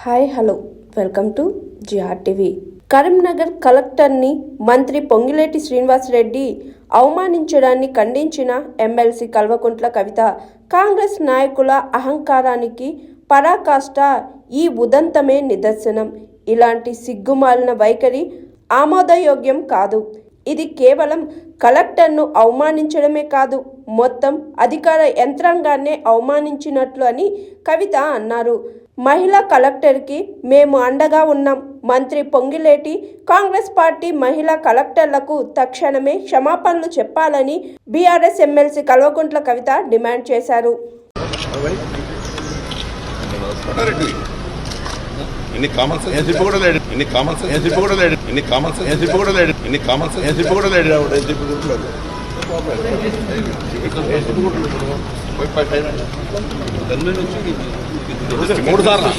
Hi hello welcome to GRTV. Karimnagar కలెక్టర్ని మంత్రి Ponguleti Srinivasa Reddy అవమానించడాన్ని ఖండించిన MLC Kalvakuntla Kavitha, Congress నాయకుల అహంకారానికి పరాకాష్ట ఈ ఉదంతమే నిదర్శనం. ఇలాంటి సిగ్గుమాలిన వైఖరి ఆమోదయోగ్యం కాదు. ఇది కేవలం కలెక్టర్ను అవమానించడమే కాదు, మొత్తం అధికార యంత్రాంగాన్నే అవమానించినట్లు అని కవిత అన్నారు. మహిళా కలెక్టర్కి మేము అండగా ఉన్నాం. మంత్రి పొంగిలేటి కాంగ్రెస్ పార్టీ మహిళా కలెక్టర్లకు తక్షణమే క్షమాపణలు చెప్పాలని BRS MLC Kalvakuntla Kavitha demand చేశారు. మూడు సార్లు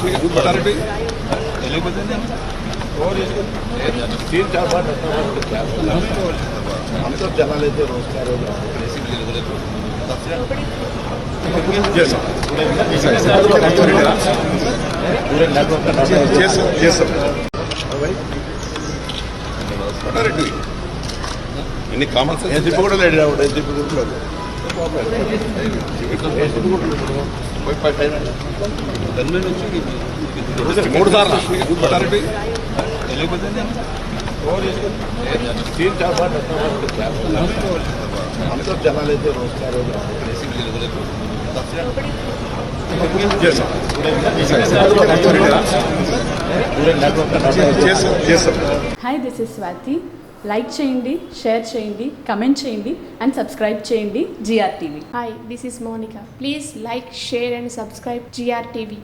జనాలైతే ఎన్ని కామన్ సెన్స్ కూడా లేడు మూడు సార్లు జనాలైతే hi, this is Swathi. Like చేయండి, షేర్ చేయండి, కమెంట్ చేయండి అండ్ సబ్స్క్రైబ్ చేయండి GRTV. Hi, this is Monica. Please like, share and subscribe GRTV.